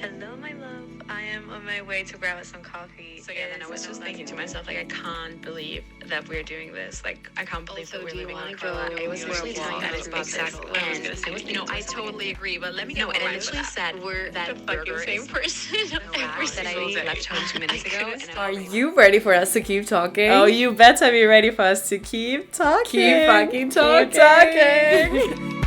Hello, my love. I am on my way to grab us some coffee. So yeah, then I was just thinking to myself, like, I can't believe that we're doing this. Like, I can't believe that we're living on Carla. I was actually telling that about exactly. And I totally agree. But let me get and I literally said we're that burger same person that I left home 2 minutes ago. Are you ready for us to keep talking? Oh, you better be ready for us to keep talking. Keep fucking talking. Keep talking.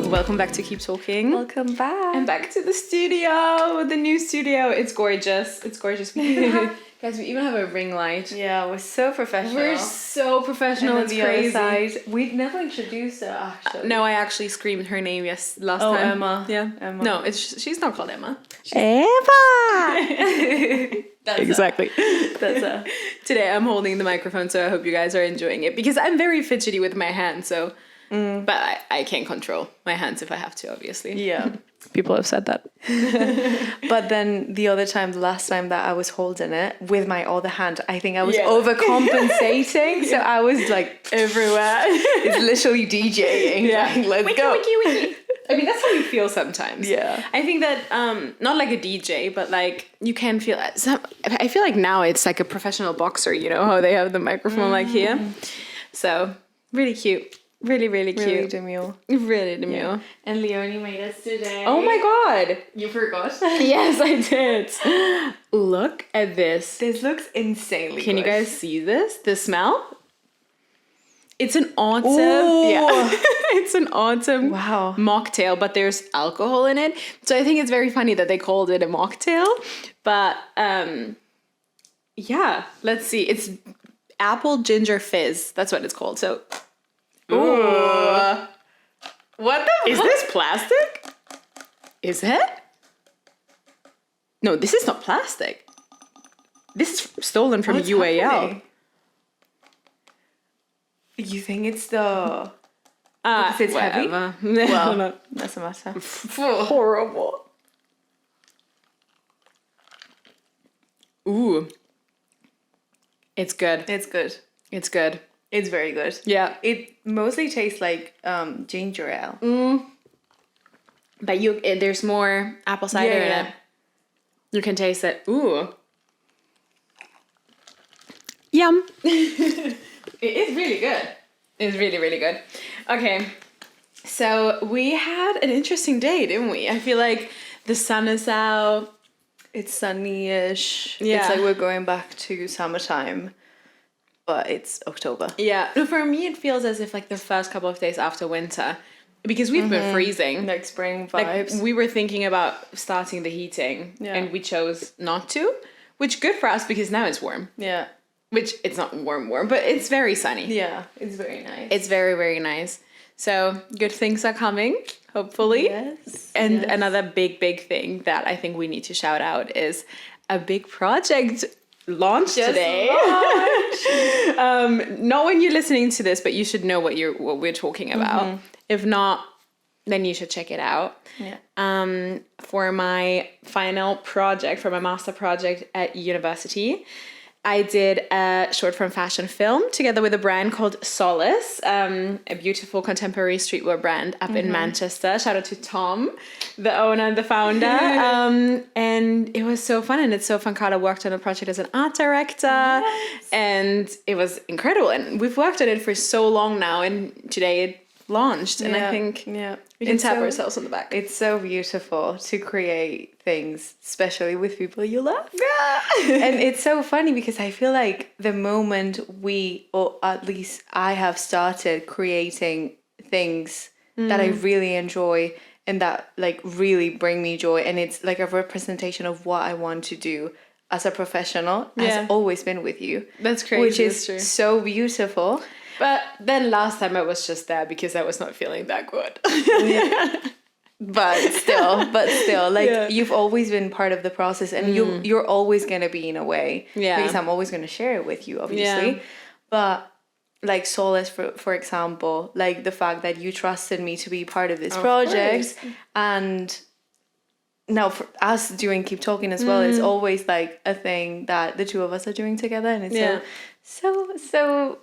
Welcome back to Keep Talking. Welcome back. And back to the studio, the new studio. It's gorgeous. It's gorgeous. Guys, we even have a ring light. Yeah, we're so professional. We're so professional. It's the crazy. other side, we'd never introduced her, actually. No, I actually screamed her name last time. Emma. Yeah. Emma. No, she's not called Emma. Eva! That's Exactly. That's her. Today I'm holding the microphone, so I hope you guys are enjoying it because I'm very fidgety with my hands, so... But I can't control my hands if I have to, obviously. Yeah. People have said that. But then the last time that I was holding it with my other hand, I think I was Yeah. overcompensating. So I was like Everywhere. it's literally DJing. Yeah. Like, let's go. Wiki. I mean, that's how we feel sometimes. Yeah. I think that, not like a DJ, but like you can feel, I feel like now it's like a professional boxer, you know, how they have the microphone like here. So, really cute. Really, really cute. Really demure. Really demure. And Leonie made us today. Oh my god. You forgot? Yes, I did. Look at this. This looks insanely Can you good. guys see this? The smell? It's an autumn. Ooh. Yeah. It's an autumn Wow. mocktail, but there's alcohol in it. So I think it's very funny that they called it a mocktail. But yeah, let's see. It's apple ginger fizz. That's what it's called. So ooh. What the Is this plastic? Is it? No, this is not plastic. This is stolen from What's UAL. happening? You think it's the... Because it's heavy? Whatever. Well, No. doesn't matter. Horrible. Ooh. It's good. It's good. It's good. It's very good. Yeah. It mostly tastes like ginger ale. But there's more apple cider in Yeah. it. You can taste it. Ooh. Yum. It is really good. It's really, really good. Okay. So we had an interesting day, didn't we? I feel like the sun is out. It's sunny-ish. Yeah. It's like we're going back to summertime. But it's October. Yeah. No, for me, it feels as if like the first couple of days after winter. Because we've been freezing. Like spring Like vibes. we were thinking about starting the heating. Yeah. And we chose not to. Which good for us because now it's warm. Yeah. Which it's not warm, but it's very sunny. Yeah. It's very nice. It's very, very nice. So good things are coming, hopefully. Yes. And yes. another big, big thing that I think we need to shout out is a big project launched today. Not when you're listening to this, but you should know what we're talking about. If not, then you should check it out. Yeah. For my final project, for my master project at university, I did a short form fashion film together with a brand called Solace, a beautiful contemporary streetwear brand up in Manchester. Shout out to Tom, the owner and the founder. And it was so fun. And it's so fun. Carla worked on the project as an art director. And it was incredible. And we've worked on it for so long now. And today it launched. And I think we can tap ourselves on the back. It's so beautiful to create things, especially with people you love. And it's so funny because I feel like the moment we, or at least I have started creating things that I really enjoy and that like really bring me joy, and it's like a representation of what I want to do as a professional, has always been with you. That's crazy. Which That's true. is so beautiful. But then last time I was just there because I was not feeling that good. But still, like you've always been part of the process, and you're always gonna be in a way. Yeah. Because I'm always gonna share it with you, obviously. Yeah. But like Solace, for example, like the fact that you trusted me to be part of this project, and now for us doing Keep Talking as well, it's always like a thing that the two of us are doing together, and it's so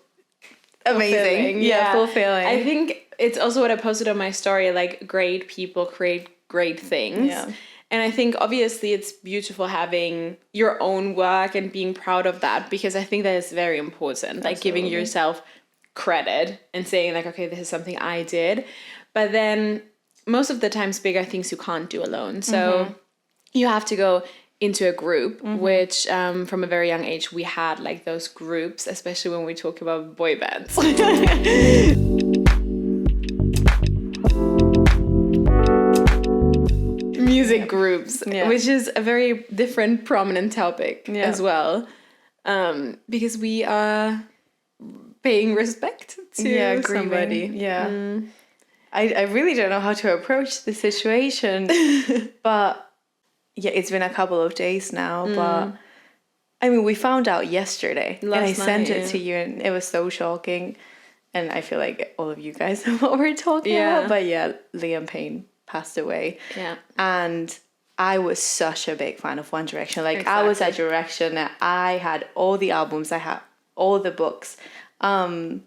amazing. Fulfilling. Yeah, fulfilling. I think it's also what I posted on my story, like great people create great things. Yeah. And I think obviously it's beautiful having your own work and being proud of that, because I think that is very important. Like giving yourself credit and saying like, okay, this is something I did. But then most of the times bigger things you can't do alone. So you have to go into a group, which from a very young age we had like those groups, especially when we talk about boy bands. Music groups, which is a very different prominent topic as well, because we are paying respect to somebody. I really don't know how to approach the situation, but yeah, it's been a couple of days now, but I mean, we found out yesterday and I sent it to you and it was so shocking, and I feel like all of you guys know what we're talking about, but yeah, Liam Payne passed away. And I was such a big fan of One Direction. Like I was at Direction, I had all the albums, I had all the books. I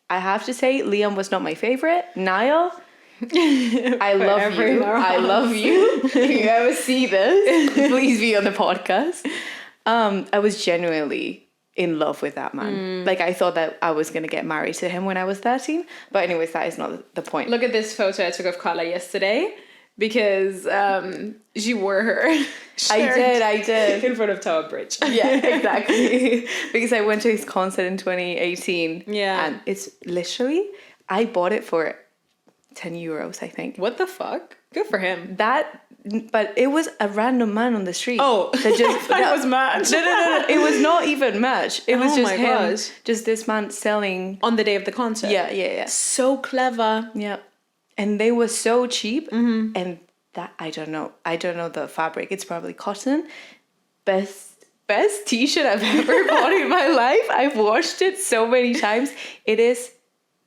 have to say Liam was not my favorite. Niall, I love you. I love you. If you ever see this, please be on the podcast. I was genuinely in love with that man. Like I thought that I was gonna get married to him when I was 13. But anyways, that is not the point. Look at this photo I took of Carla yesterday, because she wore her shirt. I did. In front of Tower Bridge. Yeah, exactly. Because I went to his concert in 2018. Yeah. And it's literally, I bought it for 10 euros, I think. What the fuck? Good for him. But it was a random man on the street. Oh, that just that was merch. No. It was not even merch. It was just him. Gosh. Just this man selling On the day of the concert. Yeah. So clever. Yeah. And they were so cheap. And that, I don't know the fabric. It's probably cotton. Best t-shirt I've ever bought in my life. I've washed it so many times. It is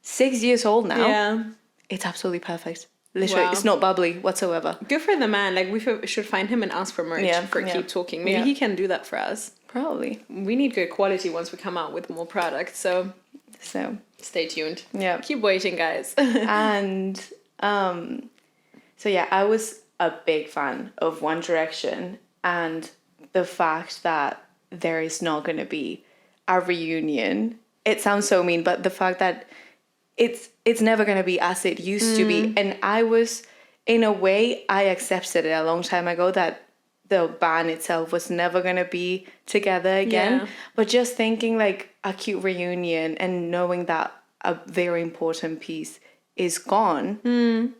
6 years old now. Yeah. It's absolutely perfect. Literally, It's not bubbly whatsoever. Good for the man. Like we should find him and ask for merch for Keep Talking. Maybe he can do that for us. Probably. We need good quality once we come out with more products. So stay tuned. Yeah. Keep waiting, guys. And so yeah, I was a big fan of One Direction, and the fact that there is not going to be a reunion. It sounds so mean, but the fact that it's never going to be as it used to be. And I was, in a way, I accepted it a long time ago that the band itself was never going to be together again. But just thinking like a cute reunion and knowing that a very important piece is gone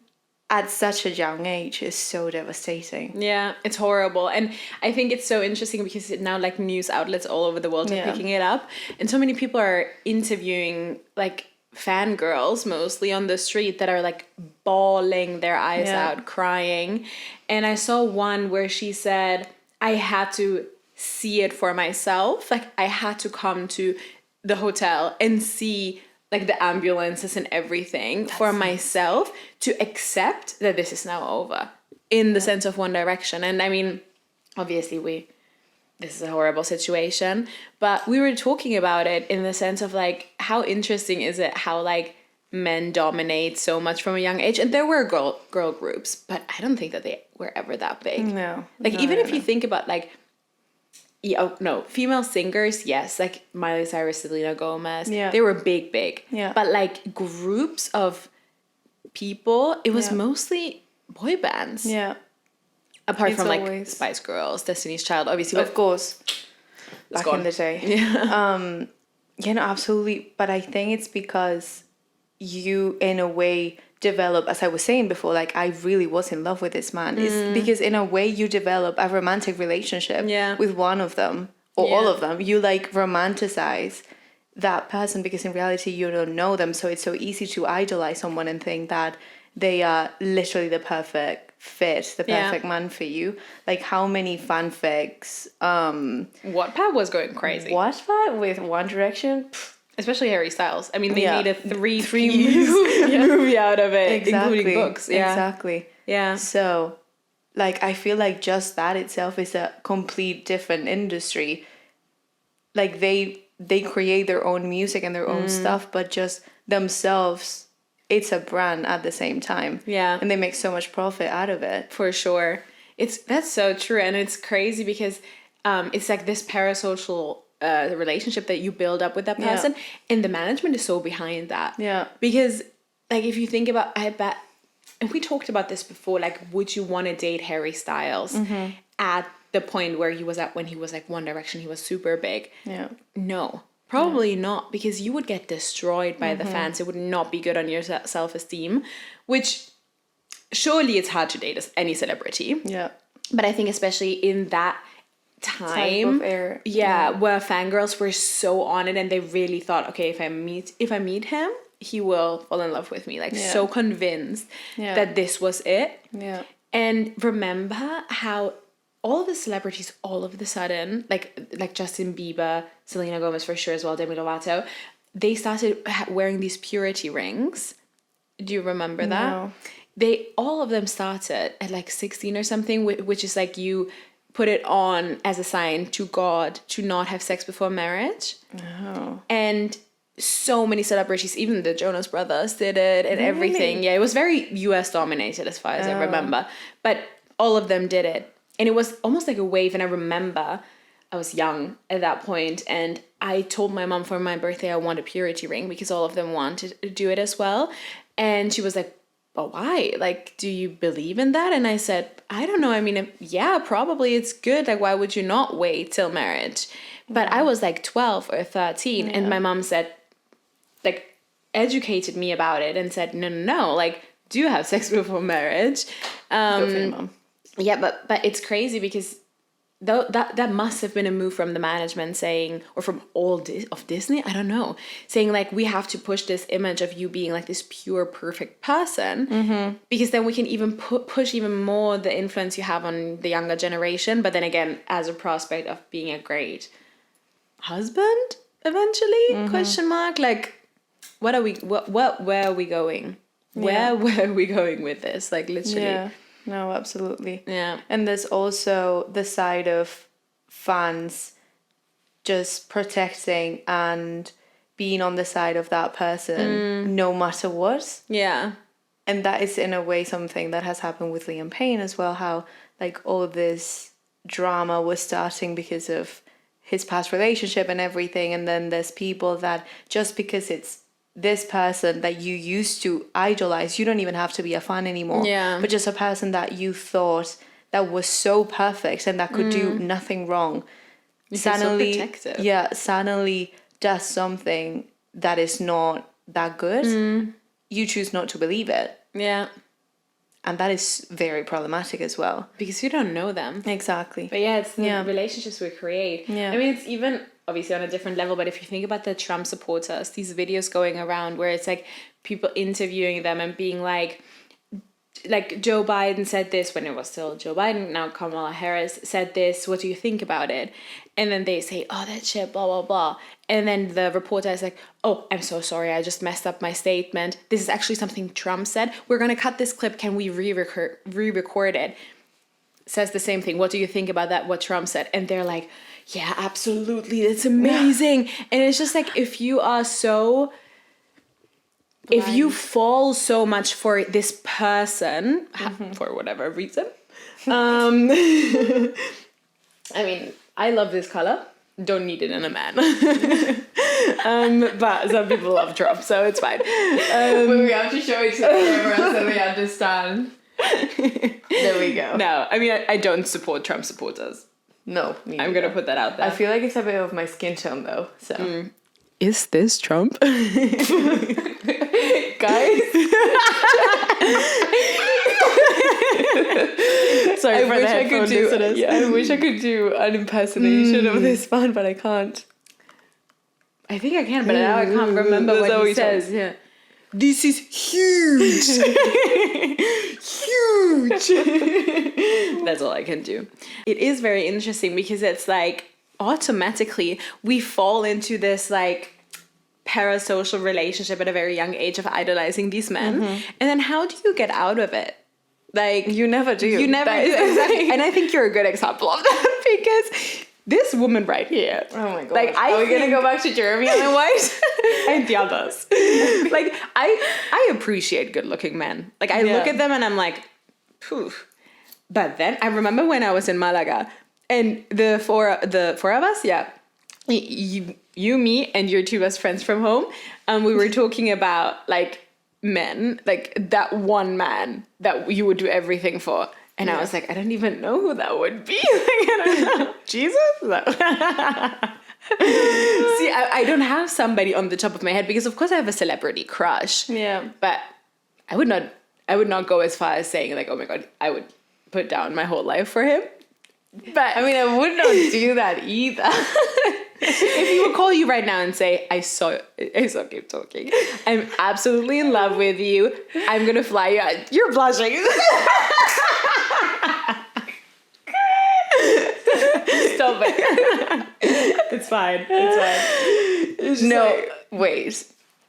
at such a young age is so devastating. Yeah, it's horrible. And I think it's so interesting because now like news outlets all over the world are picking it up. And so many people are interviewing like fangirls mostly on the street that are like bawling their eyes out, crying. And I saw one where she said, I had to see it for myself. Like I had to come to the hotel and see like the ambulances and everything for myself to accept that this is now over in the sense of One Direction. And I mean, obviously this is a horrible situation, but we were talking about it in the sense of like, how interesting is it how like men dominate so much from a young age? And there were girl groups, but I don't think that they were ever that big. No. Like even if you think about like, female singers, yes, like Miley Cyrus, Selena Gomez, they were big. Yeah. But like groups of people, it was mostly boy bands. Yeah. Apart from like always Spice Girls, Destiny's Child, obviously. Of course. Back in the day. Yeah. No, absolutely. But I think it's because you, in a way, develop, as I was saying before, like I really was in love with this man. It's because in a way you develop a romantic relationship with one of them or all of them. You like romanticize that person because in reality you don't know them. So it's so easy to idolize someone and think that they are literally the perfect fit, the perfect man for you. Like how many fanfics Wattpad was going crazy. Wattpad with One Direction, especially Harry Styles. I mean, they made a three movie out of it, including books. Yeah, exactly. Yeah. So, like, I feel like just that itself is a complete different industry. Like they create their own music and their own stuff, but just themselves it's a brand at the same time. Yeah. And they make so much profit out of it. For sure. That's so true. And it's crazy because it's like this parasocial relationship that you build up with that person. Yeah. And the management is so behind that. Yeah. Because like if you think about, I bet, and we talked about this before, like would you want to date Harry Styles at the point where he was at when he was like One Direction, he was super big? Yeah. No. Probably not, because you would get destroyed by the fans. It would not be good on your self-esteem, which surely it's hard to date as any celebrity. Yeah. But I think especially in that time, where fangirls were so on it and they really thought, okay, if I meet him, he will fall in love with me. Like so convinced that this was it. Yeah. And remember how all of the celebrities all of the sudden, like Justin Bieber, Selena Gomez for sure as well, Demi Lovato, they started wearing these purity rings. Do you remember that? No. All of them started at like 16 or something, which is like you put it on as a sign to God to not have sex before marriage. Oh. And so many celebrities, even the Jonas Brothers did it and everything. Yeah, it was very US dominated as far as I remember. But all of them did it. And it was almost like a wave. And I remember I was young at that point. And I told my mom for my birthday I want a purity ring because all of them wanted to do it as well. And she was like, but why? Like, do you believe in that? And I said, I don't know. I mean, yeah, probably it's good. Like, why would you not wait till marriage? But I was like 12 or 13. Yeah. And my mom said, like, educated me about it and said, no. Like, do have sex before marriage. Go for your mom. Yeah, but it's crazy because that must have been a move from the management saying, or from all of Disney, I don't know, saying like, we have to push this image of you being like this pure, perfect person, because then we can even push even more the influence you have on the younger generation. But then again, as a prospect of being a great husband eventually, question mark, like, where are we going? Where are we going with this? Like, literally. Yeah. No, absolutely. Yeah. And there's also the side of fans just protecting and being on the side of that person no matter what. Yeah. And that is in a way something that has happened with Liam Payne as well, how like all this drama was starting because of his past relationship and everything. And then there's people that just because it's this person that you used to idolize, you don't even have to be a fan anymore. Yeah. But just a person that you thought that was so perfect and that could do nothing wrong. Suddenly, so protective. Yeah, suddenly does something that is not that good. You choose not to believe it. Yeah. And that is very problematic as well. Because you don't know them. Exactly. But yeah, it's the relationships we create. Yeah. I mean, it's even obviously on a different level, but if you think about the Trump supporters, these videos going around where it's like people interviewing them and being like Joe Biden said this when it was still Joe Biden, now Kamala Harris said this, what do you think about it? And then they say, oh, that shit, blah, blah, blah. And then the reporter is like, oh, I'm so sorry, I just messed up my statement. This is actually something Trump said. We're going to cut this clip. Can we re-record it? Says the same thing. What do you think about that, what Trump said? And they're like, yeah, absolutely, that's amazing. And it's just like, if you are so... If you fall so much for this person, for whatever reason, I mean, I love this color. Don't need it in a man. But some people love Trump, so it's fine. But we have to show it to the camera so we understand. There we go. No, I mean, I don't support Trump supporters. No, I'm going to put that out there. I feel like it's a bit of my skin tone though, so... Is this Trump? Guys? Sorry I for wish the I could do listeners. Yeah, I wish I could do an impersonation of this man, but I can't. I think I can, but now I can't remember what he says. Yeah. This is huge. Huge. That's all I can do. It is very interesting because it's like automatically we fall into this like parasocial relationship at a very young age of idolizing these men. And then how do you get out of it? Like, you never do. You never do. Exactly. And I think you're a good example of that because this woman right here. Oh my god. Like, are we gonna go back to Jeremy Allen White? And the others. Like, I appreciate good-looking men. Like, I look at them and I'm like, poof. But then I remember when I was in Malaga, and the four of us, you, me, and your two best friends from home, we were talking about like men, like that one man that you would do everything for. And I was like, I don't even know who that would be. Like, I don't know. Jesus? No. See, I don't have somebody on the top of my head because of course I have a celebrity crush. Yeah. But I would not go as far as saying like, oh my God, I would put down my whole life for him. But I mean, I would not do that either. If he would call you right now and say, I saw keep talking. I'm absolutely in love with you. I'm going to fly you out. You're blushing. Stop it. It's fine. It's no, like, wait.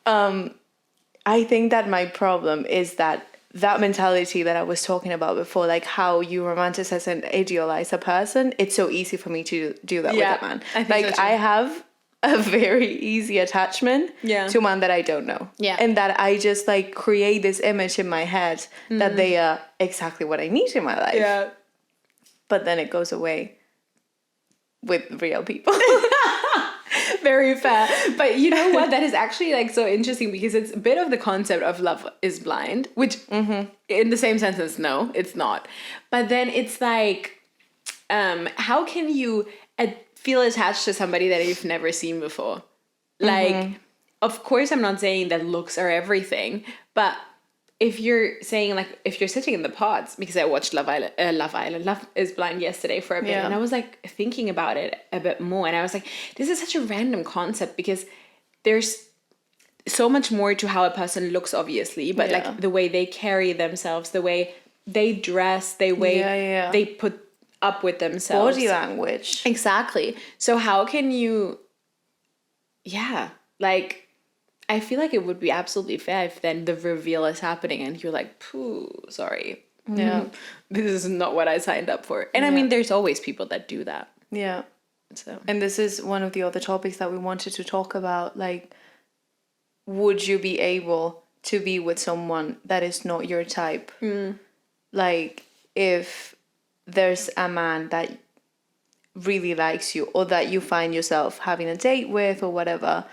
I think that my problem is that mentality that I was talking about before, like how you romanticize and idealize a person, it's so easy for me to do that with a man. I have a very easy attachment to a man that I don't know. Yeah. And that I just like create this image in my head that they are exactly what I need in my life. Yeah. But then it goes away with real people. Very fair. But you know what? That is actually like so interesting because it's a bit of the concept of love is blind, which in the same sentence, no, it's not. But then it's like, how can you feel attached to somebody that you've never seen before? Like, of course, I'm not saying that looks are everything, but if you're saying like, if you're sitting in the pods, because I watched Love is Blind yesterday for a bit, and I was like thinking about it a bit more, and I was like, this is such a random concept because there's so much more to how a person looks, obviously, but like the way they carry themselves, the way they dress, the way they put up with themselves. Body language. Exactly. So how can you, like, I feel like it would be absolutely fair if then the reveal is happening and you're like, poo, sorry. Yeah. This is not what I signed up for. And I mean, there's always people that do that. Yeah. So. And this is one of the other topics that we wanted to talk about. Like, would you be able to be with someone that is not your type? Like, if there's a man that really likes you or that you find yourself having a date with or whatever,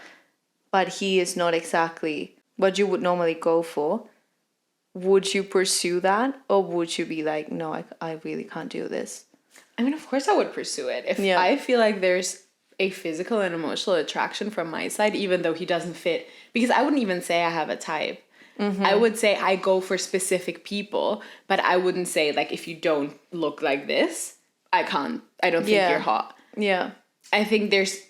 but he is not exactly what you would normally go for, would you pursue that? Or would you be like, no, I really can't do this? I mean, of course I would pursue it. If I feel like there's a physical and emotional attraction from my side, even though he doesn't fit, because I wouldn't even say I have a type. I would say I go for specific people, but I wouldn't say like, if you don't look like this, I don't think you're hot. Yeah. I think there's,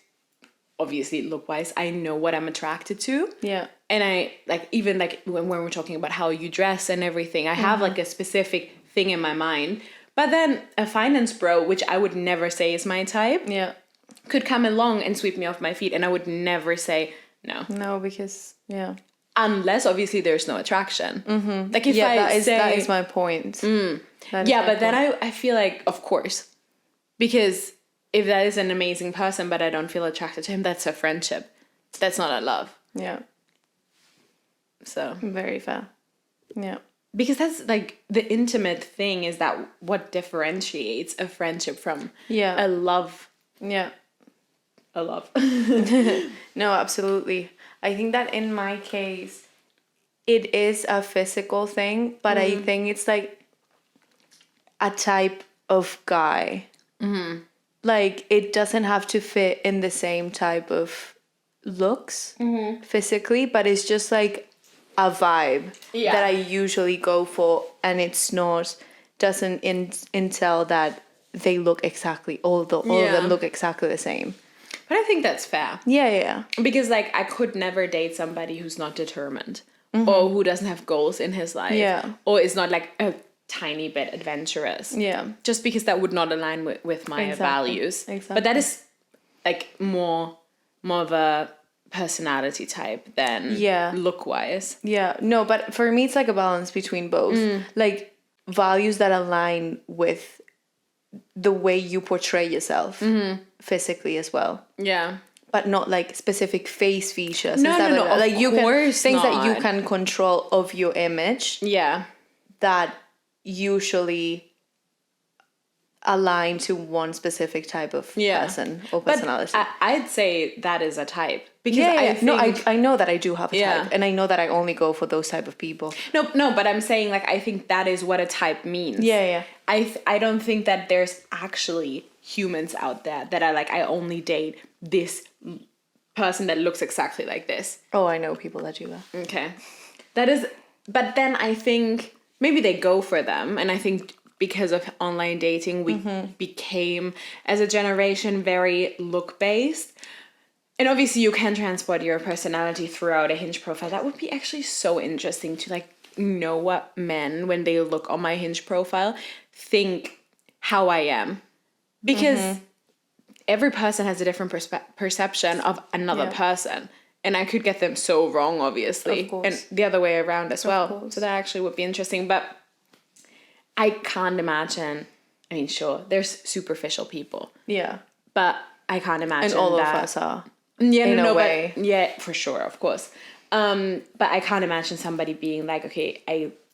obviously look-wise, I know what I'm attracted to. Yeah. And I, like, even, like, when we're talking about how you dress and everything, I have, like, a specific thing in my mind. But then a finance bro, which I would never say is my type, could come along and sweep me off my feet, and I would never say no. No, because, Unless, obviously, there's no attraction. Like, if that is my point. But then I feel like, of course, because if that is an amazing person, but I don't feel attracted to him, that's a friendship. That's not a love. Yeah. So. Very fair. Yeah. Because that's like the intimate thing is that what differentiates a friendship from a love. Yeah. A love. No, absolutely. I think that in my case, it is a physical thing, but I think it's like a type of guy. Like, it doesn't have to fit in the same type of looks physically, but it's just like a vibe that I usually go for, and it's doesn't entail that they look exactly, all of them look exactly the same. But I think that's fair. Yeah. Because, like, I could never date somebody who's not determined or who doesn't have goals in his life or is not, like, a tiny bit adventurous. Yeah. Just because that would not align with my values. Exactly. But that is, like, more of a personality type than look-wise. Yeah. No, but for me, it's, like, a balance between both. Like, values that align with the way you portray yourself physically as well. Yeah. But not like specific face features. No, like of you can course things that you not. can control of your image Yeah. that usually align to one specific type of person or personality. But I'd say that is a type. Because I know that I do have a Yeah. type, and I know that I only go for those type of people. No, but I'm saying like I think that is what a type means. Yeah. I don't think that there's actually humans out there that are like, I only date this person that looks exactly like this. Oh, I know people that do that. Okay. That is, but then I think maybe they go for them, and I think because of online dating, we became, as a generation, very look-based. And obviously you can transport your personality throughout a Hinge profile. That would be actually so interesting to like know what men, when they look on my Hinge profile, think how I am. Because every person has a different perception of another person. And I could get them so wrong, obviously. Of course. And the other way around as well. Course. So that actually would be interesting. But I can't imagine, I mean, sure, there's superficial people. Yeah. But I can't imagine And all that. of us are. Yeah, in no, a way. but yeah, for sure, of course. But I can't imagine somebody being like, okay,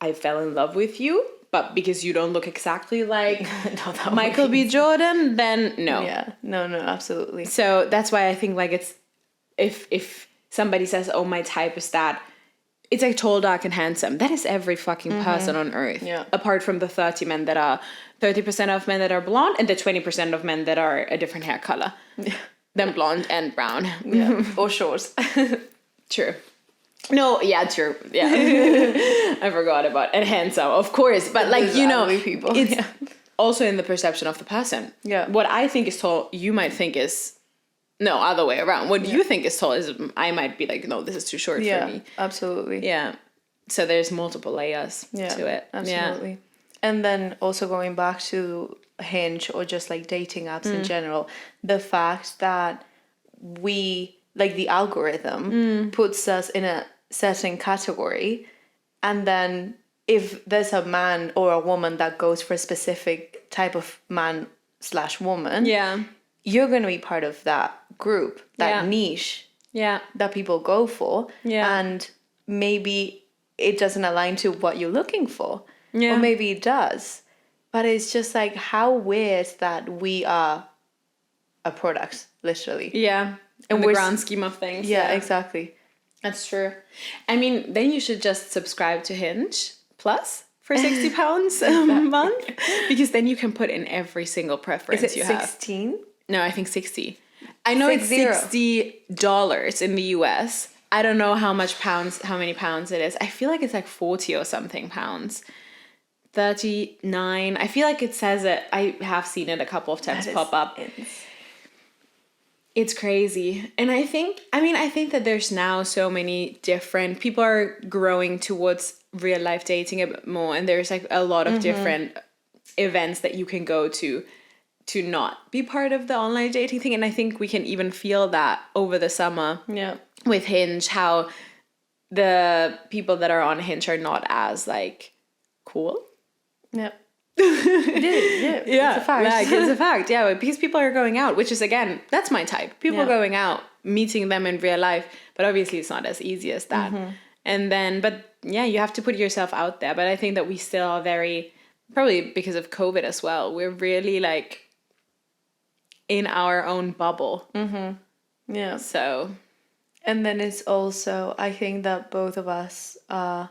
I fell in love with you, but because you don't look exactly like Michael B. Jordan, then no. Yeah. No, absolutely. So that's why I think like it's, if somebody says, oh, my type is that, it's like tall, dark, and handsome. That is every fucking person on earth. Yeah. Apart from the 30% of men that are blonde, and the 20% of men that are a different hair color than blonde and brown. Yeah. Or short. True. No, yeah, true. Yeah. I forgot about and handsome, of course. But like, These you know, ugly people. it's also in the perception of the person. Yeah. What I think is tall, you might think is, no, other way around. What you think is tall is, I might be like, no, this is too short for me. Absolutely. Yeah. So there's multiple layers to it. Absolutely. Yeah. And then also going back to Hinge or just like dating apps in general, the fact that we, like the algorithm puts us in a certain category, and then if there's a man or a woman that goes for a specific type of man/woman, you're going to be part of that group, that niche that people go for. Yeah. And maybe it doesn't align to what you're looking for. Yeah. Or maybe it does. But it's just like how weird that we are a product, literally. Yeah. In the grand scheme of things. Yeah, exactly. That's true. I mean, then you should just subscribe to Hinge Plus for £60 a month, because then you can put in every single preference you have. Is it 16? No, I think 60. I know it's $60 in the US. I don't know how many pounds it is. I feel like it's like 40 or something pounds. 39. I feel like it says it. I have seen it a couple of times pop up. It's crazy. And I think that there's now so many different, people are growing towards real life dating a bit more. And there's like a lot of different events that you can go to not be part of the online dating thing. And I think we can even feel that over the summer with Hinge, how the people that are on Hinge are not as like cool. Yeah. It's a fact. Like, it's a fact. Yeah, because people are going out, which is, again, that's my type. People going out, meeting them in real life, but obviously it's not as easy as that. And then, but yeah, you have to put yourself out there. But I think that we still are very, probably because of COVID as well, we're really like in our own bubble. Yeah. So. And then it's also, I think that both of us are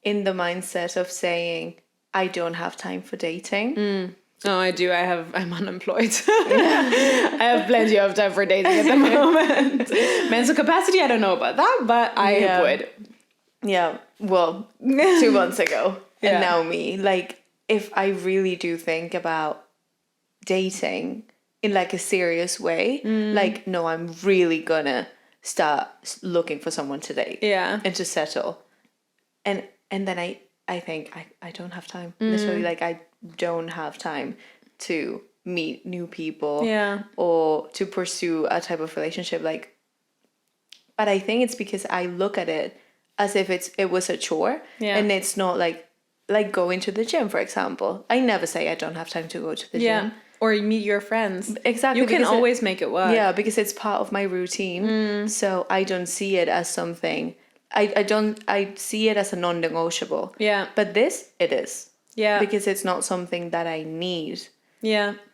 in the mindset of saying, I don't have time for dating. Oh, I do. I'm unemployed. I have plenty of time for dating at the moment. Mental capacity, I don't know about that, but I would. Yeah. Well, 2 months ago. And now me. Like, if I really do think about dating in like a serious way, like, no, I'm really gonna start looking for someone to date. Yeah. And to settle. And then I think I don't have time. Literally, like, I don't have time to meet new people or to pursue a type of relationship. Like, but I think it's because I look at it as if it was a chore and it's not like like going to the gym, for example. I never say I don't have time to go to the gym. Or you meet your friends. Exactly. You can always make it work. Yeah, because it's part of my routine. So I don't see it as something, I see it as a non-negotiable. Yeah. But this, it is. Yeah. Because it's not something that I need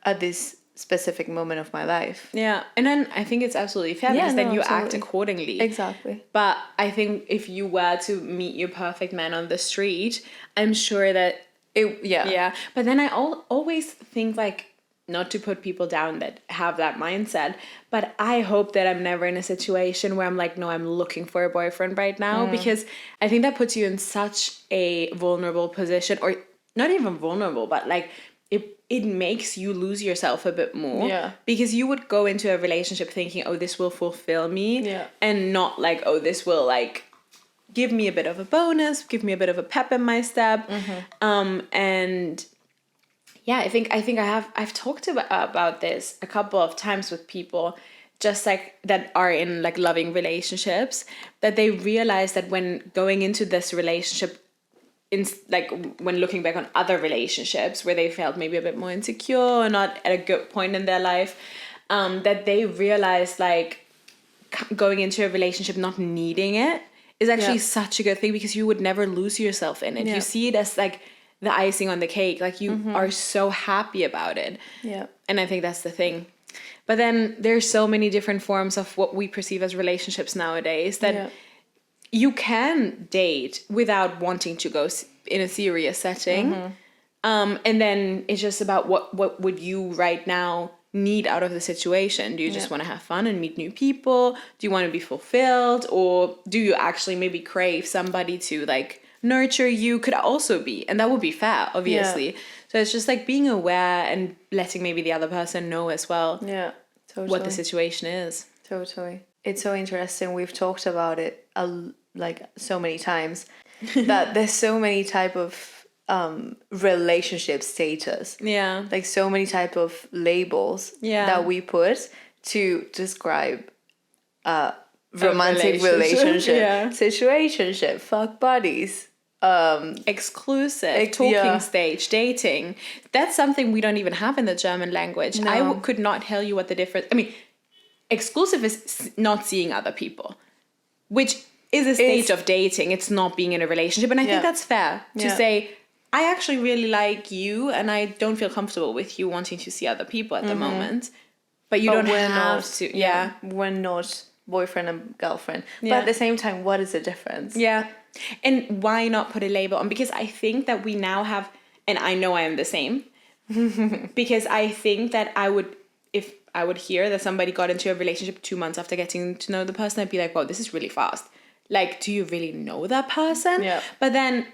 at this specific moment of my life. Yeah. And then I think it's absolutely fair because then you act accordingly. Exactly. But I think if you were to meet your perfect man on the street, I'm sure that Yeah. But then I always think, like, not to put people down that have that mindset, but I hope that I'm never in a situation where I'm like, no, I'm looking for a boyfriend right now, because I think that puts you in such a vulnerable position, or not even vulnerable, but like it makes you lose yourself a bit more. Yeah. Because you would go into a relationship thinking, oh, this will fulfill me. Yeah. And not like, oh, this will like give me a bit of a bonus, give me a bit of a pep in my step. And yeah, I think I've talked about this a couple of times with people just like that are in like loving relationships, that they realize that when going into this relationship, in like when looking back on other relationships where they felt maybe a bit more insecure or not at a good point in their life, that they realize like going into a relationship not needing it is actually such a good thing, because you would never lose yourself in it. You see it as like the icing on the cake, like you are so happy about it. Yeah. And I think that's the thing. But then there's so many different forms of what we perceive as relationships nowadays that you can date without wanting to go in a serious setting. And then it's just about what would you right now need out of the situation. Do you just want to have fun and meet new people? Do you want to be fulfilled? Or do you actually maybe crave somebody to like nurture you? Could also be, and that would be fair, obviously. So it's just like being aware and letting maybe the other person know as well what the situation is. Totally. It's so interesting. We've talked about it like so many times that there's so many type of relationship status. Yeah. Like so many type of labels that we put to describe romantic relationship, situationship, fuck buddies, exclusive, talking stage, dating. That's something we don't even have in the German language. No. I could not tell you what the difference. I mean, exclusive is not seeing other people, which is a stage of dating. It's not being in a relationship, and I think that's fair to say, I actually really like you, and I don't feel comfortable with you wanting to see other people at the moment. But you don't have to. Yeah, we're not boyfriend and girlfriend. But at the same time, what is the difference? Yeah. And why not put a label on? Because I think that we now have, and I know I am the same, because I think that if I would hear that somebody got into a relationship 2 months after getting to know the person, I'd be like, wow, this is really fast. Like, do you really know that person? Yeah. But then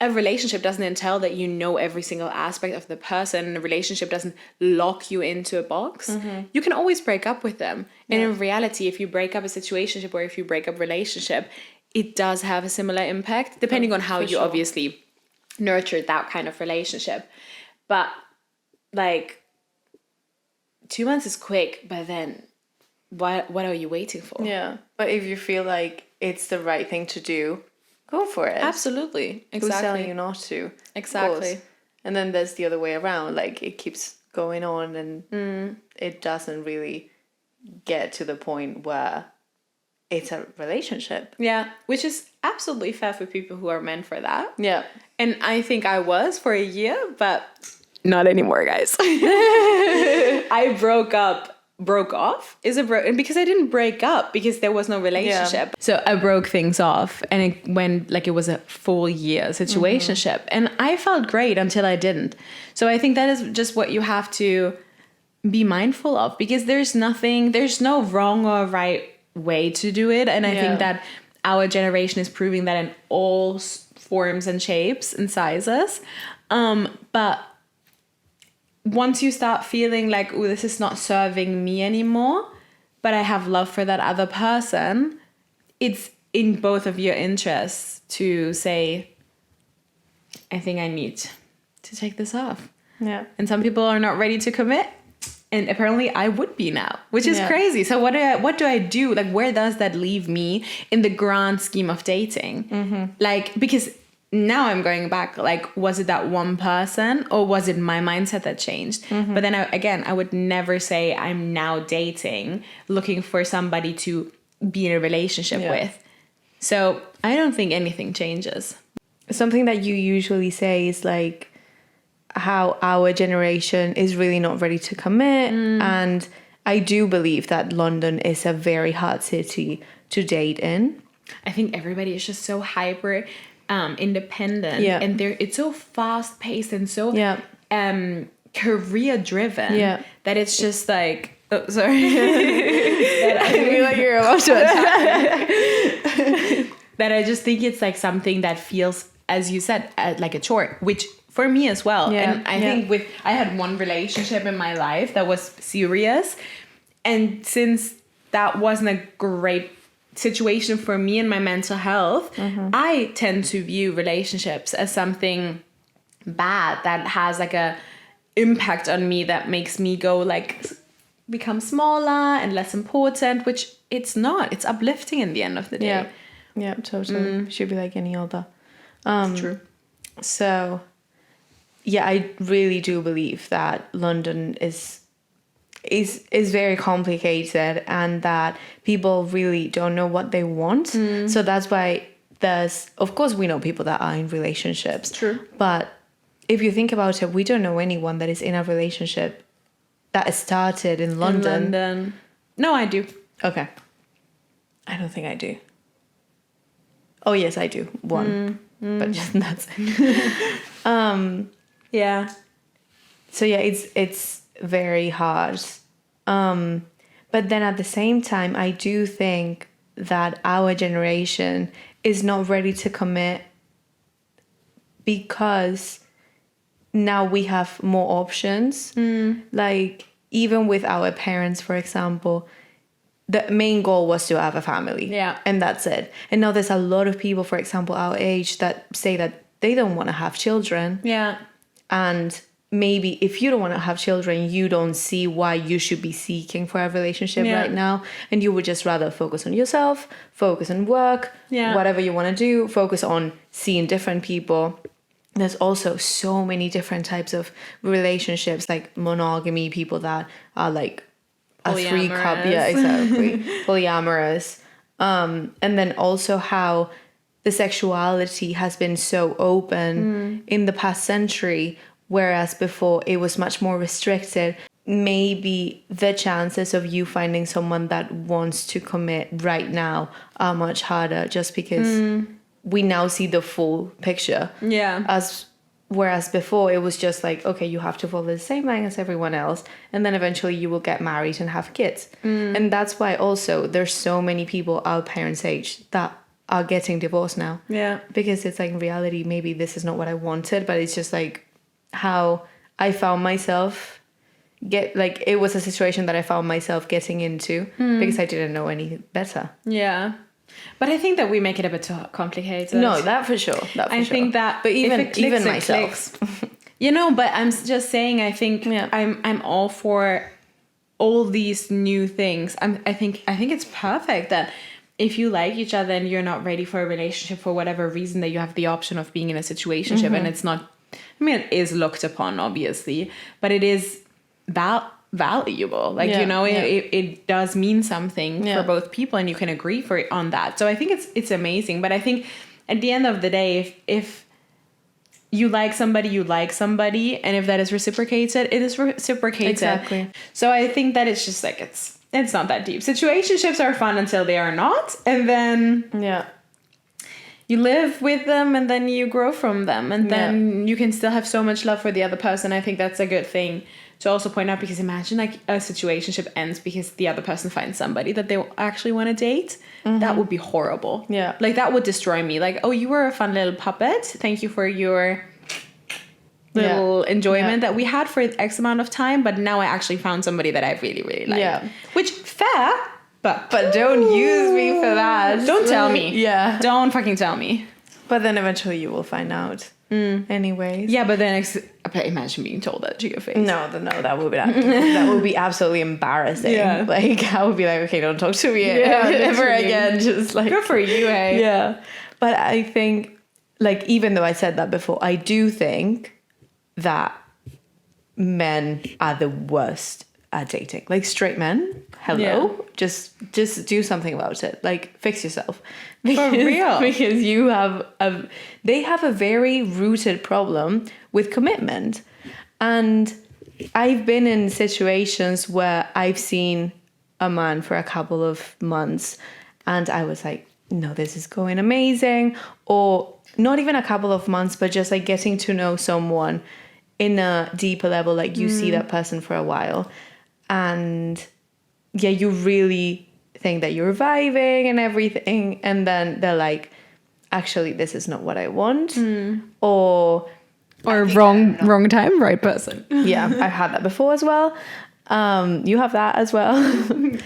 a relationship doesn't entail that you know every single aspect of the person. A relationship doesn't lock you into a box. You can always break up with them. And in reality, if you break up a situationship or if you break up a relationship, it does have a similar impact, depending on how you obviously nurtured that kind of relationship. But like 2 months is quick, but then what are you waiting for? Yeah. But if you feel like it's the right thing to do, go for it. Absolutely. Exactly. Who's telling you not to? Exactly. And then there's the other way around. Like it keeps going on and it doesn't really get to the point where it's a relationship. Yeah. Which is absolutely fair for people who are meant for that. Yeah. And I think I was for a year, but not anymore, guys. I broke off and because I didn't break up because there was no relationship. So I broke things off, and it went like it was a full year situationship, and I felt great until I didn't. So I think that is just what you have to be mindful of, because there's no wrong or right way to do it. And I think that our generation is proving that in all forms and shapes and sizes. But once you start feeling like, oh, this is not serving me anymore, but I have love for that other person, it's in both of your interests to say, I think I need to take this off. Yeah. And some people are not ready to commit. And apparently I would be now, which is crazy. So what do I do? Like, where does that leave me in the grand scheme of dating? Like, because now I'm going back, like, was it that one person or was it my mindset that changed? But then I would never say I'm now dating, looking for somebody to be in a relationship with. So I don't think anything changes. Something that you usually say is like how our generation is really not ready to commit. And I do believe that London is a very hard city to date in. I think everybody is just so hyper independent, and it's so fast paced and so career driven that it's just like, oh, sorry. I feel like you're about to attack. That I just think it's like something that feels, as you said, like a chore, which for me as well. And I think I had one relationship in my life that was serious, and since that wasn't a great situation for me and my mental health, I tend to view relationships as something bad that has like a impact on me that makes me go like become smaller and less important, which it's not. It's uplifting in the end of the day. Yeah, totally. Should be like any other. It's true. So yeah, I really do believe that London is very complicated, and that people really don't know what they want. So that's why of course we know people that are in relationships. True. But if you think about it, we don't know anyone that is in a relationship that started in London. No, I do. Okay. I don't think I do. Oh yes, I do. One. But just that's it. Yeah. So yeah, it's very hard. But then at the same time, I do think that our generation is not ready to commit because now we have more options. Like even with our parents, for example, the main goal was to have a family. Yeah. And that's it. And now there's a lot of people, for example, our age that say that they don't want to have children. Yeah. And maybe if you don't want to have children, you don't see why you should be seeking for a relationship right now. And you would just rather focus on yourself, focus on work, whatever you want to do, focus on seeing different people. There's also so many different types of relationships, like monogamy, people that are like a 3-cup. Yeah, exactly. Polyamorous. And then also how the sexuality has been so open in the past century, whereas before it was much more restricted. Maybe the chances of you finding someone that wants to commit right now are much harder, just because we now see the full picture. Yeah. Whereas before it was just like, okay, you have to follow the same line as everyone else, and then eventually you will get married and have kids. And that's why also there's so many people our parents' age that are getting divorced now. Yeah. Because it's like, in reality, maybe this is not what I wanted, but it's just like how I found myself it was a situation that I found myself getting into because I didn't know any better. Yeah. But I think that we make it a bit too complicated. No, that for sure. I think that, but even clicks, myself, you know. But I'm just saying. I think I'm all for all these new things. I think it's perfect that if you like each other and you're not ready for a relationship for whatever reason, that you have the option of being in a situationship, and it's not. I mean, it is looked upon, obviously, but it is valuable. Like, you know, it does mean something for both people, and you can agree on that. So I think it's amazing. But I think at the end of the day, if you like somebody, and if that is reciprocated, it is reciprocated. Exactly. So I think that it's just like it's not that deep. Situationships are fun until they are not, and then you live with them, and then you grow from them, and then you can still have so much love for the other person. I think that's a good thing to also point out, because imagine like a situationship ends because the other person finds somebody that they actually want to date. That would be horrible. Yeah. Like that would destroy me. Like, oh, you were a fun little puppet. Thank you for your little enjoyment that we had for X amount of time, but now I actually found somebody that I really, really like. Yeah. Which, fair, but don't use me for that. Don't tell me. Yeah. Don't fucking tell me. But then eventually you will find out. Anyways. Yeah, but then imagine being told that to your face. No, that would be that would be absolutely embarrassing. Yeah. Like I would be like, okay, don't talk to me ever again. Just like, good for you, hey. Yeah. But I think like, even though I said that before, I do think that men are the worst at dating. Like, straight men, hello, just do something about it. Like, fix yourself. For real. Because they have a very rooted problem with commitment. And I've been in situations where I've seen a man for a couple of months and I was like, no, this is going amazing. Or not even a couple of months, but just like getting to know someone in a deeper level. Like, you see that person for a while and yeah, you really think that you're vibing and everything. And then they're like, actually, this is not what I want. Or wrong time, right person. Yeah, I've had that before as well. You have that as well.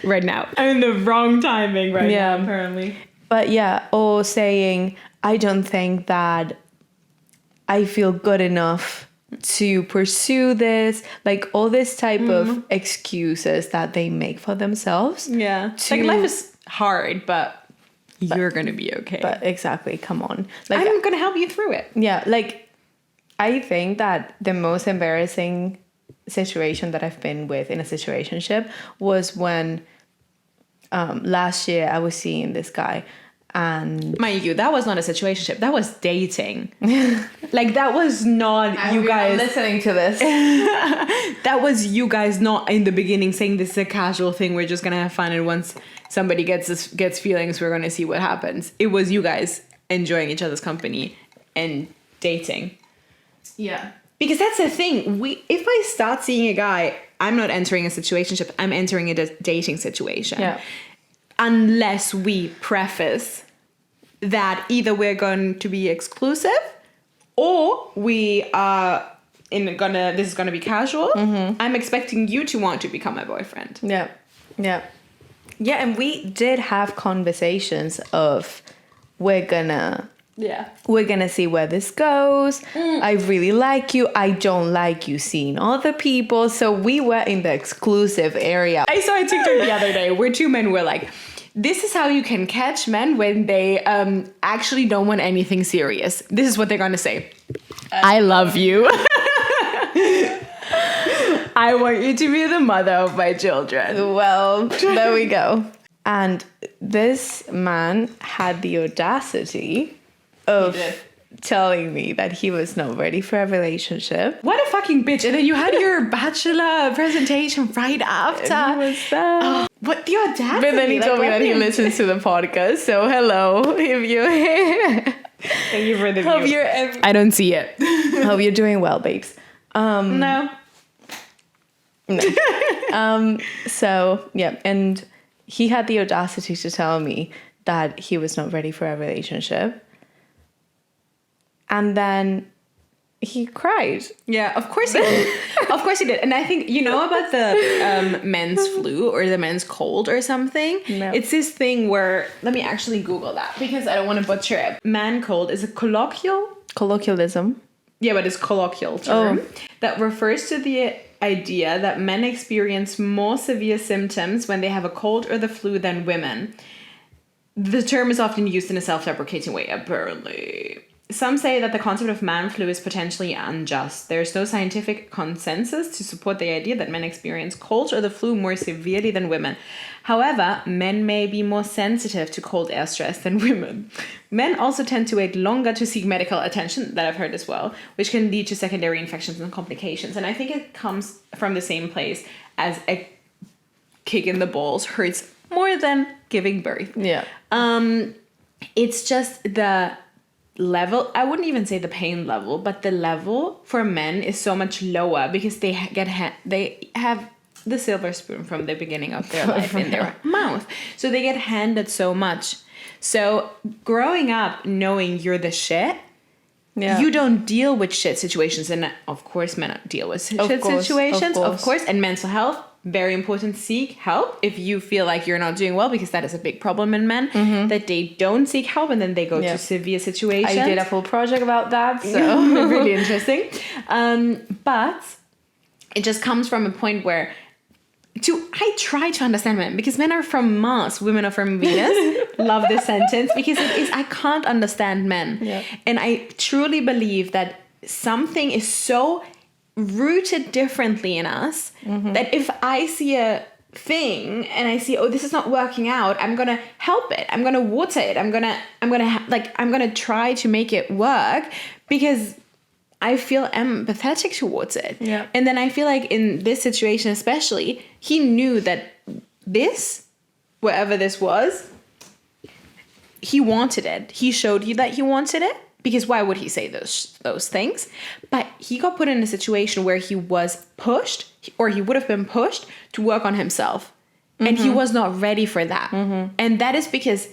Right now. I'm in the wrong timing right now, apparently. But yeah, or saying, I don't think that I feel good enough to pursue this. Like, all this type of excuses that they make for themselves. Yeah. Like, life is hard, but you're going to be okay. But exactly, come on. Like, I'm going to help you through it. Yeah, like, I think that the most embarrassing situation that I've been with in a situationship was when last year I was seeing this guy, and mind you, that was not a situationship, that was dating. Like, that was not you guys listening to this. That was you guys not in the beginning saying this is a casual thing, we're just gonna have fun, and once somebody gets feelings, we're gonna see what happens. It was you guys enjoying each other's company and dating. Yeah. Because that's the thing. If I start seeing a guy, I'm not entering a situationship. I'm entering a dating situation. Yeah. Unless we preface that either we're going to be exclusive or we are this is gonna be casual. I'm expecting you to want to become my boyfriend. Yeah. Yeah. Yeah, and we did have conversations of we're gonna see where this goes. I really like you. I don't like you seeing other people. So we were in the exclusive area. I saw a TikTok the other day where two men were like, this is how you can catch men when they actually don't want anything serious. This is what they're going to say. I love you. I want you to be the mother of my children. Well, there we go. And this man had the audacity of telling me that he was not ready for a relationship. What a fucking bitch. And then you had your bachelor presentation right after. And he was there. What the audacity? But then he told me that he listens to the podcast. So hello, if you're here. Thank you for the Hope view. you're I don't see it. Hope you're doing well, babes. No. So yeah, and he had the audacity to tell me that he was not ready for a relationship. And then he cried. Yeah, of course he did. Of course he did. And I think, you know about the men's flu or the men's cold or something? No. It's this thing where, let me actually Google that because I don't want to butcher it. Man cold is a Colloquialism. Yeah, but it's colloquial term that refers to the idea that men experience more severe symptoms when they have a cold or the flu than women. The term is often used in a self-deprecating way, apparently. Some say that the concept of man flu is potentially unjust. There is no scientific consensus to support the idea that men experience cold or the flu more severely than women. However, men may be more sensitive to cold air stress than women. Men also tend to wait longer to seek medical attention, that I've heard as well, which can lead to secondary infections and complications. And I think it comes from the same place as a kick in the balls hurts more than giving birth. Yeah. It's just the level, I wouldn't even say the pain level, but the level for men is so much lower because they have the silver spoon from the beginning of their life in their mouth. So they get handed so much. So growing up knowing you're the shit, you don't deal with shit situations. And of course men deal with shit situations, of course. And mental health, very important. Seek help if you feel like you're not doing well, because that is a big problem in men, that they don't seek help and then they go to severe situations. I did a full project about that, so really interesting. But it just comes from a point where I try to understand men, because men are from Mars, women are from Venus. Love this sentence, because it is, I can't understand men. Yeah. And I truly believe that something is so rooted differently in us that if I see a thing and I see, oh, this is not working out, I'm gonna help it, I'm gonna water it, I'm gonna try to make it work, because I feel empathetic towards it. Yeah. And then I feel like in this situation especially, he knew that this, wherever this was, he wanted it. He showed you that he wanted it, because why would he say those things? But he got put in a situation where he was pushed, or he would have been pushed to work on himself. And he was not ready for that. And that is because,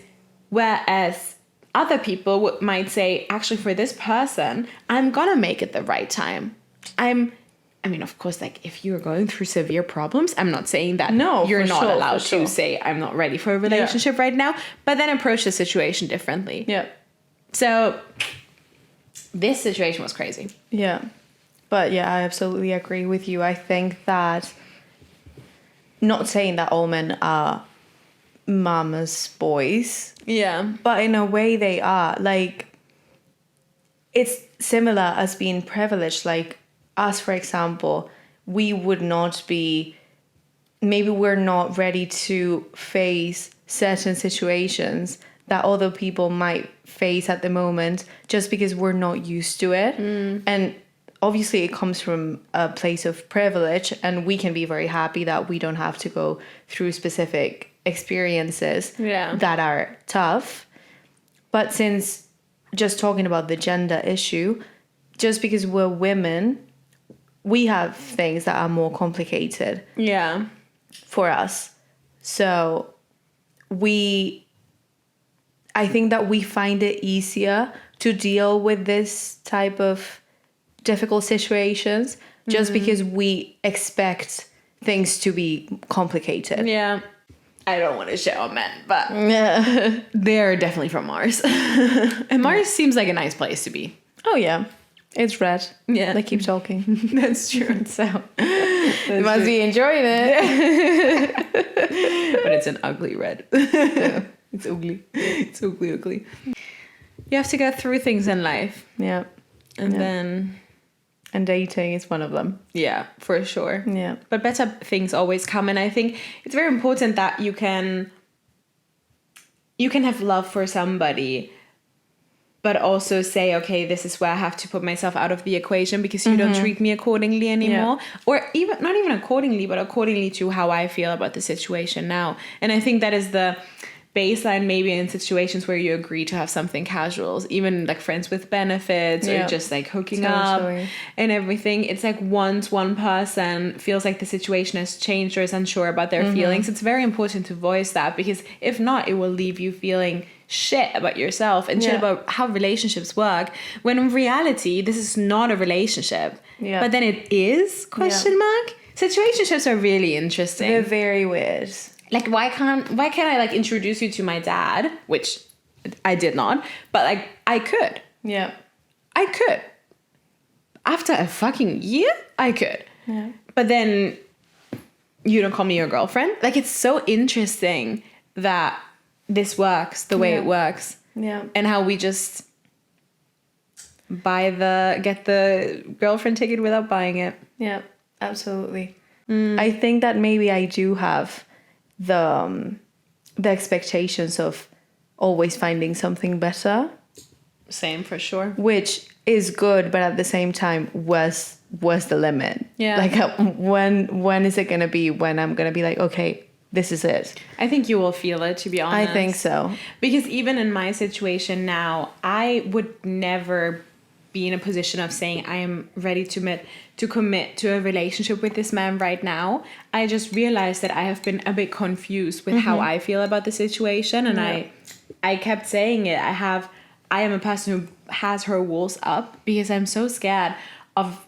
whereas other people might say, actually, for this person, I'm gonna make it the right time. I mean, of course, like, if you're going through severe problems, I'm not saying that you're not allowed to say, I'm not ready for a relationship right now, but then approach the situation differently. Yeah. So this situation was crazy. Yeah. But yeah, I absolutely agree with you. I think that, not saying that all men are mama's boys, but in a way they are. Like, it's similar as being privileged. Like, us, for example, we would not be, maybe we're not ready to face certain situations that other people might face at the moment, just because we're not used to it. And obviously it comes from a place of privilege, and we can be very happy that we don't have to go through specific experiences that are tough. But since, just talking about the gender issue, just because we're women, we have things that are more complicated for us. So I think that we find it easier to deal with this type of difficult situations, just because we expect things to be complicated. Yeah. I don't want to shit on men, but they're definitely from Mars. And Mars seems like a nice place to be. Oh, yeah. It's red. Yeah. They keep talking. That's true. So they must be enjoying it. But it's an ugly red. Yeah. It's ugly. It's ugly. You have to go through things in life. Yeah. And dating is one of them. Yeah, for sure. Yeah. But better things always come. And I think it's very important that you can have love for somebody, but also say, okay, this is where I have to put myself out of the equation, because you don't treat me accordingly anymore. Yeah. Or even not even accordingly, but accordingly to how I feel about the situation now. And I think that is the baseline, maybe in situations where you agree to have something casual, even like friends with benefits, or just like hooking up and everything. It's like, once one person feels like the situation has changed or is unsure about their feelings, it's very important to voice that, because if not, it will leave you feeling shit about yourself and shit about how relationships work, when in reality this is not a relationship. But then it is ? Situationships are really interesting. They're very weird. Like, why can't I like introduce you to my dad, which I did not, but like I could. Yeah. I could. After a fucking year, I could. Yeah. But then you don't call me your girlfriend. Like, it's so interesting that this works the way it works. Yeah. And how we just get the girlfriend ticket without buying it. Yeah, absolutely. I think that maybe I do have the expectations of always finding something better. Same, for sure. Which is good, but at the same time, where's the limit? Yeah. Like, when is it gonna be when I'm gonna be like, okay, this is it? I think you will feel it, to be honest. I think so. Because even in my situation now, I would never be in a position of saying I am ready to commit to a relationship with this man right now. I just realized that I have been a bit confused with how I feel about the situation, and I kept saying it. I am a person who has her walls up, because I'm so scared of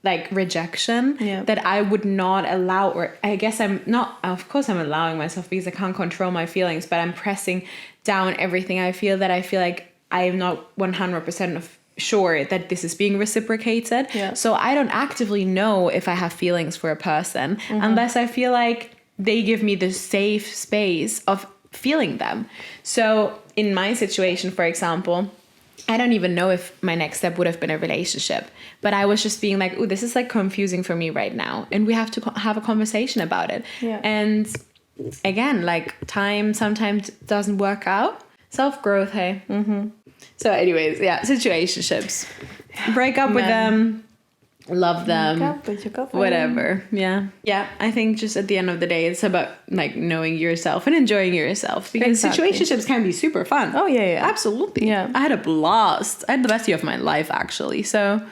like rejection that I would not allow, or I guess I'm not, of course I'm allowing myself, because I can't control my feelings, but I'm pressing down everything I feel, that I feel like I am not 100% sure that this is being reciprocated. Yeah. So I don't actively know if I have feelings for a person unless I feel like they give me the safe space of feeling them. So in my situation, for example, I don't even know if my next step would have been a relationship, but I was just being like, oh, this is like confusing for me right now. And we have to have a conversation about it. Yeah. And again, like time sometimes doesn't work out. Self-growth, hey? Mm-hmm. So anyways, yeah, situationships. Break up with them. Love them. Whatever. Yeah. Yeah, I think just at the end of the day, it's about like knowing yourself and enjoying yourself. Because situationships can be super fun. Oh, yeah. Absolutely. Yeah. I had a blast. I had the best year of my life, actually. So...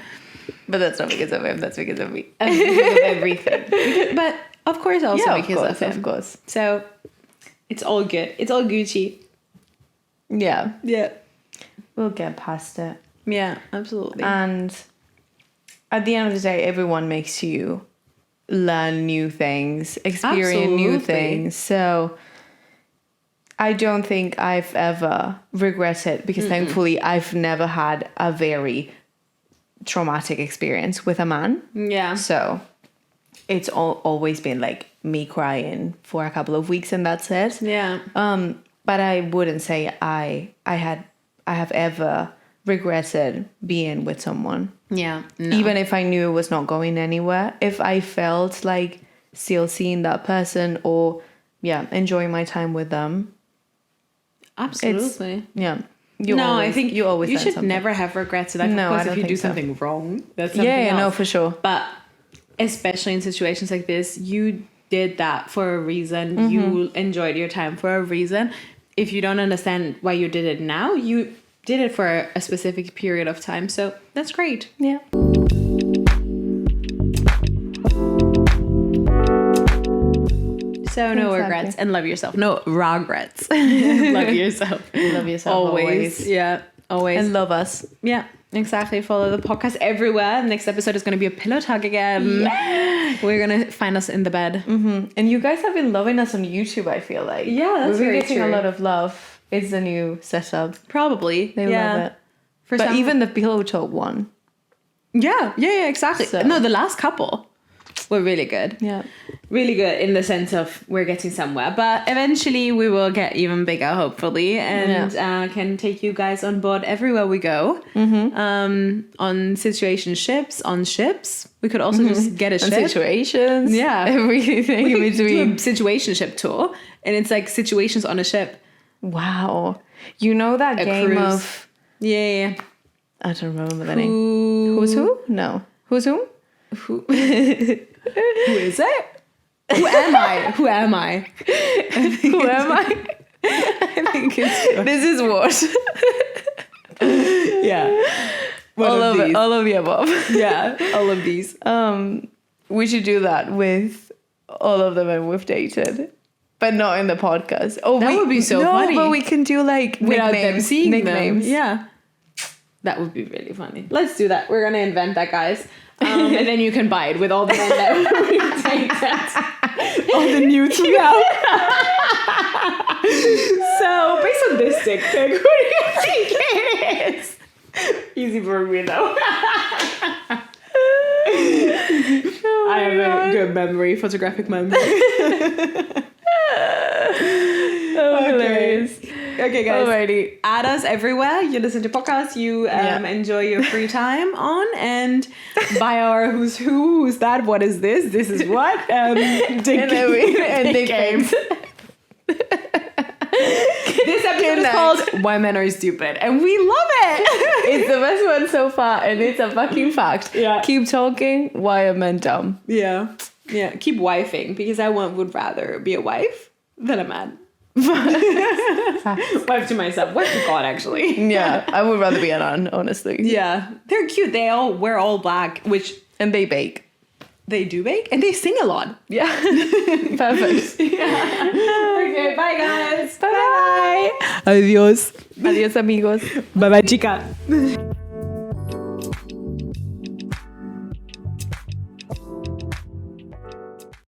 But that's not because of him. That's because of me. Because of everything. But of course also because of him. Of course. So it's all good. It's all Gucci. Yeah. Yeah. We'll get past it. Yeah, absolutely. And at the end of the day, everyone makes you learn new things, experience new things. So I don't think I've ever regretted, because thankfully I've never had a very traumatic experience with a man. Yeah. So it's always been like me crying for a couple of weeks and that's it. Yeah. But I wouldn't say I have ever regretted being with someone. Yeah. No. Even if I knew it was not going anywhere, if I felt like still seeing that person or enjoying my time with them. Absolutely. I think you always you should something. never have regrets. Like, no, of course, I don't if you think do so. something wrong, that's something else. No, for sure. But especially in situations like this, you did that for a reason. You enjoyed your time for a reason. If you don't understand why you did it now, you did it for a specific period of time. So that's great. Yeah. So no regrets, and love yourself. No regrets. Love yourself. Love yourself always. Yeah, always. And love us. Yeah, exactly. Follow the podcast everywhere. Next episode is going to be a pillow talk again. Yeah. We're going to find us in the bed. Mm-hmm. And you guys have been loving us on YouTube, I feel like. Yeah, that's We've been very getting true. a lot of love. It's the new setup. Probably. They love it. But even the pillow talk one. Yeah, exactly. So. No, the last couple were really good. Yeah. Really good in the sense of we're getting somewhere. But eventually we will get even bigger, hopefully, and can take you guys on board everywhere we go. Mm-hmm. On situationships, on ships. We could also just get a ship. Situations. Yeah. Everything in between. Do a situationship tour. And it's like situations on a ship. Wow. You know that game cruise. of... Yeah. I don't remember the name. Who's who? No. Who's who? Who is it? Who am I? Who am I? Who am I? I think it's... This is what? Yeah. All of the above. Yeah. All of these. We should do that with all of the men we've dated. But not in the podcast. Oh, that would be so funny. But we can do like without them seeing nicknames. Them. Yeah. That would be really funny. Let's do that. We're going to invent that, guys. And then you can buy it with all the men that we've dated. All the nudes we have. So, based on this dick pic, who do you think it is? Easy for me, though. I have a good memory, photographic memory. Hilarious. Okay, guys. Alrighty. Add us everywhere. You listen to podcasts. You enjoy your free time on, and buy our who's who, who's that, what is this, this is what. Dick games. This episode is called Why Men Are Stupid, and we love it. It's the best one so far, and it's a fucking fact. Yeah. Keep talking. Why are men dumb? Yeah. Keep wifing, because I would rather be a wife than a man. Wife to myself. Wife to God, actually. Yeah, I would rather be a nun, honestly. Yeah, they're cute. They all wear all black, and they bake. They do bake, and they sing a lot. Yeah, perfect. Yeah. Okay, bye guys. Bye. Adios. Adios, amigos. Bye bye, chica.